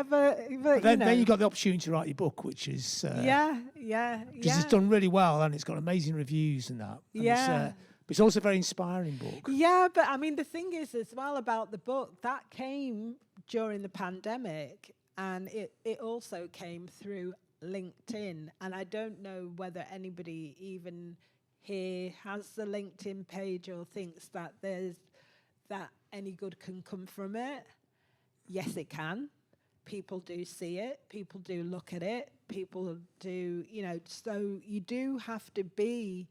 But then you got the opportunity to write your book, which is it's done really well, and it's got amazing reviews and that. And it's also a very inspiring book. Yeah, but I mean, the thing is as well about the book, that came during the pandemic, and it also came through LinkedIn. And I don't know whether anybody even here has the LinkedIn page or thinks that that any good can come from it. Yes, it can. People do see it. People do look at it. People do, so you do have to be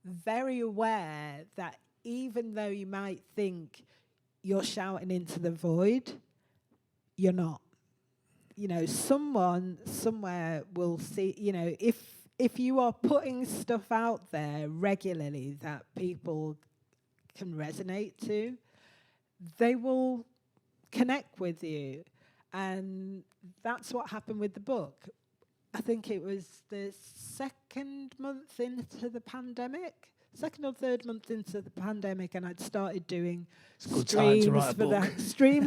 very aware that even though you might think you're shouting into the void, you're not. Someone somewhere will see, if you are putting stuff out there regularly that people can resonate to, they will connect with you. And that's what happened with the book. I think it was the second or third month into the pandemic, and I'd started doing streams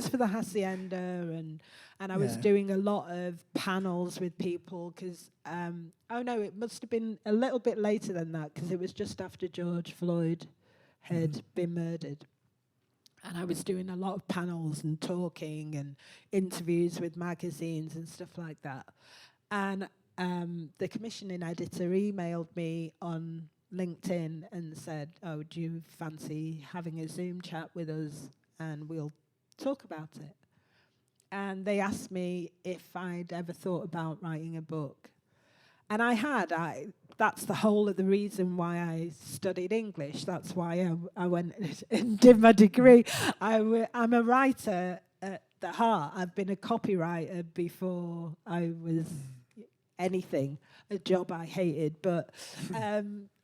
for the Hacienda, and I was doing a lot of panels with people because it must have been a little bit later than that because it was just after George Floyd had been murdered. And I was doing a lot of panels and talking and interviews with magazines and stuff like that. And the commissioning editor emailed me on LinkedIn and said, "Oh, do you fancy having a Zoom chat with us and we'll talk about it?" And they asked me if I'd ever thought about writing a book. And I had. That's the whole of the reason why I studied English. That's why I went and did my degree. I'm a writer at the heart. I've been a copywriter before I was anything, a job I hated. But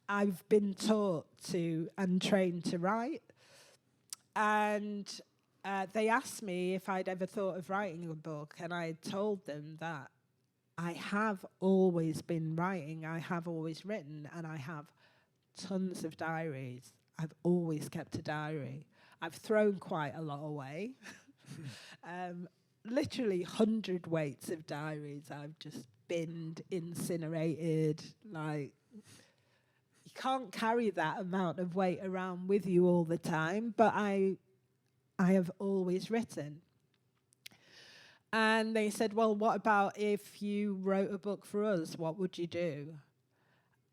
I've been taught to and trained to write. And they asked me if I'd ever thought of writing a book, and I told them that I have always been writing, I have always written, and I have tons of diaries. I've always kept a diary. I've thrown quite a lot away. Literally 100 weights of diaries I've just binned, incinerated. Like, you can't carry that amount of weight around with you all the time, but I have always written. And they said, "Well, what about if you wrote a book for us? What would you do?"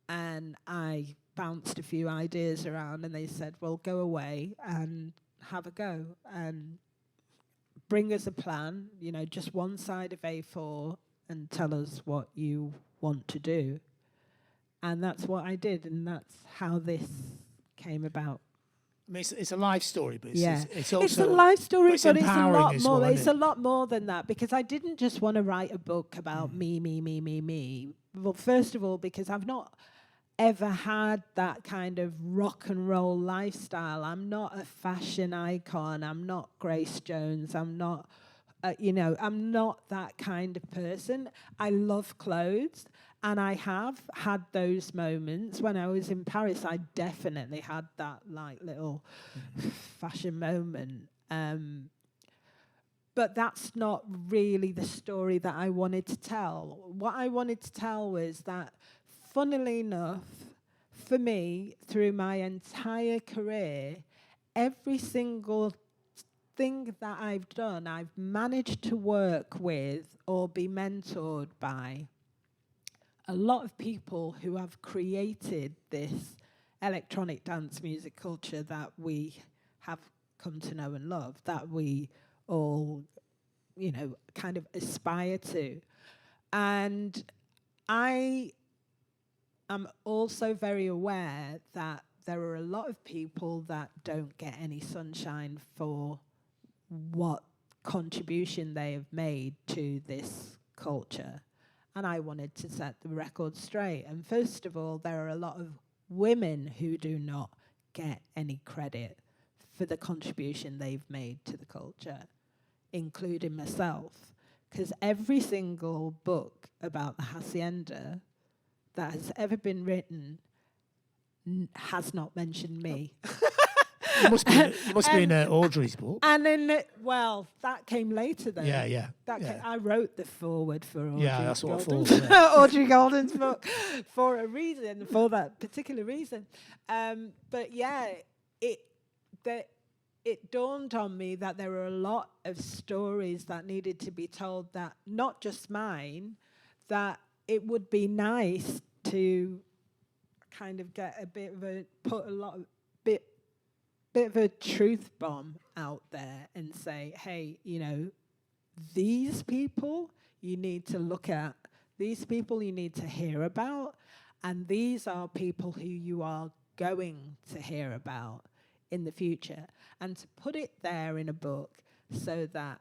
And I bounced a few ideas around, and they said, "Well, go away and have a go and bring us a plan, just one side of A4, and tell us what you want to do." And that's what I did, and that's how this came about. I mean, it's a life story, but it's also... It's a life story, but it's a lot more. Well, it's a lot more than that, because I didn't just want to write a book about me. Well, first of all, because I've not ever had that kind of rock and roll lifestyle. I'm not a fashion icon. I'm not Grace Jones. I'm not, I'm not that kind of person. I love clothes. And I have had those moments. When I was in Paris, I definitely had that little fashion moment. But that's not really the story that I wanted to tell. What I wanted to tell was that, funnily enough, for me, through my entire career, every single thing that I've done, I've managed to work with or be mentored by a lot of people who have created this electronic dance music culture that we have come to know and love, that we all, kind of aspire to. And I am also very aware that there are a lot of people that don't get any sunshine for what contribution they have made to this culture. And I wanted to set the record straight. And first of all, there are a lot of women who do not get any credit for the contribution they've made to the culture, including myself. Because every single book about the Hacienda that has ever been written has not mentioned me. You must be in Audrey's book. And then, that came later then. Yeah. I wrote the foreword for Audrey. Yeah, that's what I thought. Yeah. Audrey Golden's book for a reason, for that particular reason. But yeah, it dawned on me that there were a lot of stories that needed to be told, that not just mine, that it would be nice to kind of get put a lot of bit of a truth bomb out there and say, hey, these people you need to look at, these people you need to hear about, and these are people who you are going to hear about in the future. And to put it there in a book so that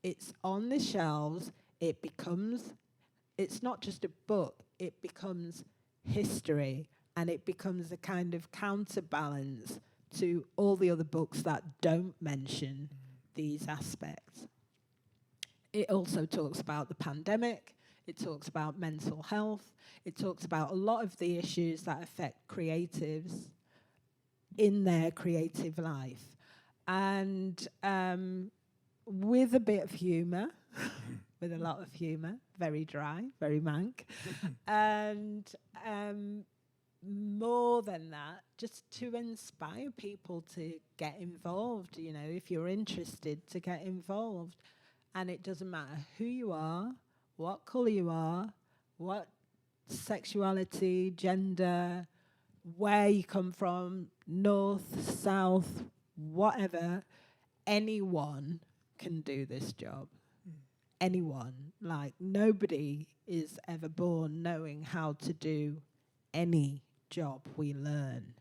it's on the shelves, it's not just a book, it becomes history, and it becomes a kind of counterbalance to all the other books that don't mention these aspects. It also talks about the pandemic, it talks about mental health, it talks about a lot of the issues that affect creatives in their creative life. And with a bit of humour, with a lot of humour, very dry, very mank. And more than that, just to inspire people to get involved, if you're interested, to get involved. And it doesn't matter who you are, what colour you are, what sexuality, gender, where you come from, north, south, whatever, anyone can do this job. Anyone. Like, nobody is ever born knowing how to do any job we learn.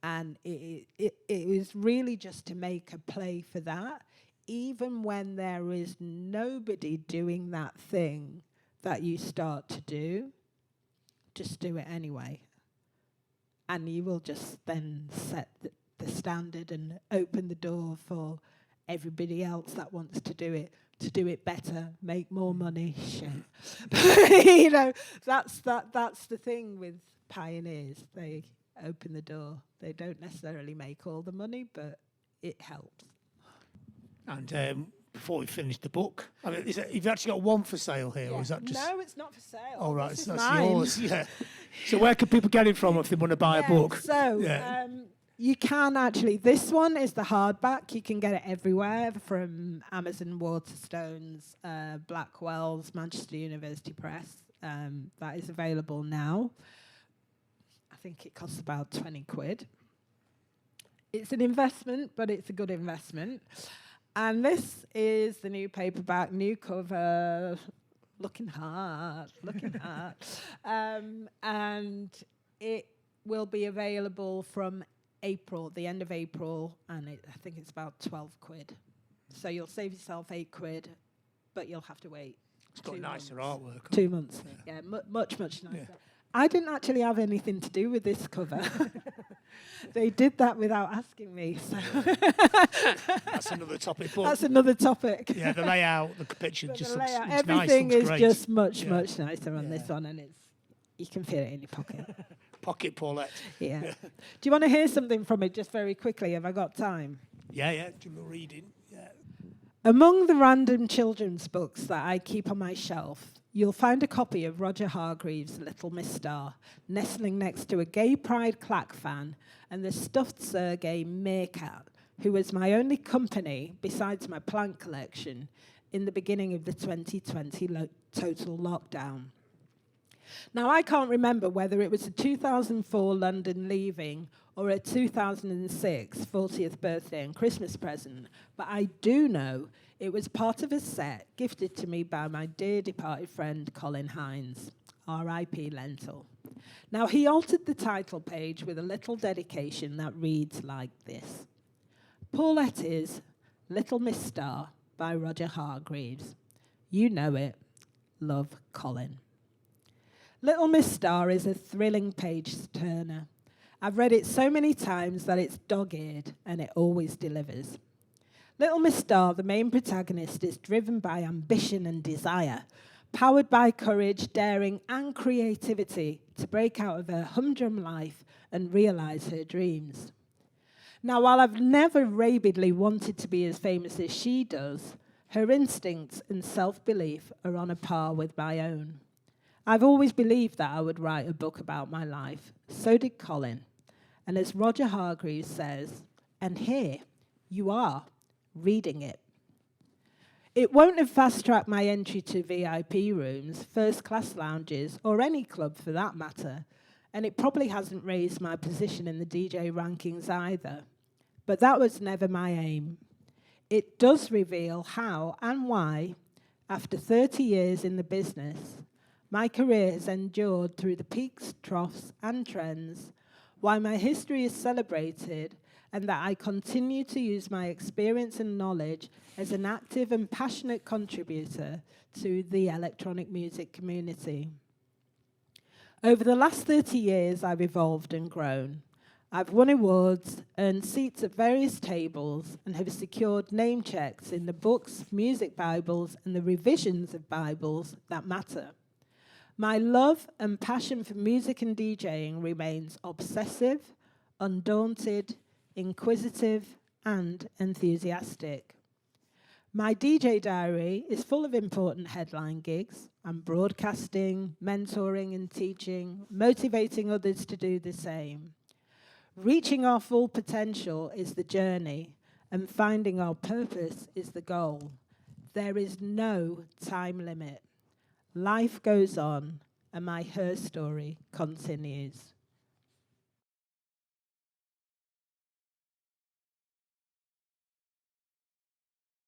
And it is really just to make a play for that, even when there is nobody doing that thing that you start to do, just do it anyway. And you will just then set the standard and open the door for everybody else that wants to do it better, make more money. Shit. That's the thing with pioneers. They open the door. They don't necessarily make all the money, but it helps. And before we finish the book, I mean, you've actually got one for sale here, or is that just... No, it's not for sale. Oh, right, that's yours. Yeah. So where can people get it from if they want to buy a book? So you can actually... This one is the hardback. You can get it everywhere, from Amazon, Waterstones, Blackwell's, Manchester University Press. That is available now. I think it costs about 20 quid. It's an investment, but it's a good investment. And this is the new paperback, new cover, looking hard. And it will be available from April, the end of April, and I think it's about 12 quid. So you'll save yourself 8 quid, but you'll have to wait. It's got nicer artwork. 2 months. Yeah, much nicer. Yeah. I didn't actually have anything to do with this cover. They did that without asking me. So That's another topic. That's another topic. Yeah, the layout, the picture just looks nice. Everything is great. Just much nicer on this one, and you can fit it in your pocket. Pocket Paulette. Yeah. Do you want to hear something from it just very quickly? Have I got time? Yeah. Do you reading? Yeah. Among the random children's books that I keep on my shelf, you'll find a copy of Roger Hargreaves' Little Miss Star, nestling next to a Gay Pride clack fan and the stuffed Sergei meerkat, who was my only company, besides my plant collection, in the beginning of the 2020 total lockdown. Now, I can't remember whether it was a 2004 London leaving or a 2006 40th birthday and Christmas present, but I do know it was part of a set gifted to me by my dear departed friend Colin Hines, R.I.P. Lentil. Now, he altered the title page with a little dedication that reads like this. Paulette is Little Miss Star by Roger Hargreaves. You know it. Love, Colin. Little Miss Star is a thrilling page-turner. I've read it so many times that it's dog-eared, and it always delivers. Little Miss Star, the main protagonist, is driven by ambition and desire, powered by courage, daring, and creativity to break out of her humdrum life and realize her dreams. Now, while I've never rabidly wanted to be as famous as she does, her instincts and self-belief are on a par with my own. I've always believed that I would write a book about my life. So did Colin. And as Roger Hargreaves says, and here you are, reading it. It won't have fast-tracked my entry to VIP rooms, first-class lounges, or any club for that matter, and it probably hasn't raised my position in the DJ rankings either. But that was never my aim. It does reveal how and why, after 30 years in the business, my career has endured through the peaks, troughs, and trends, why my history is celebrated, and that I continue to use my experience and knowledge as an active and passionate contributor to the electronic music community. Over the last 30 years, I've evolved and grown. I've won awards, earned seats at various tables, and have secured name checks in the books, music Bibles, and the revisions of Bibles that matter. My love and passion for music and DJing remains obsessive, undaunted, inquisitive, and enthusiastic. My DJ diary is full of important headline gigs. I'm broadcasting, mentoring and teaching, motivating others to do the same. Reaching our full potential is the journey, and finding our purpose is the goal. There is no time limit. Life goes on, and my her story continues.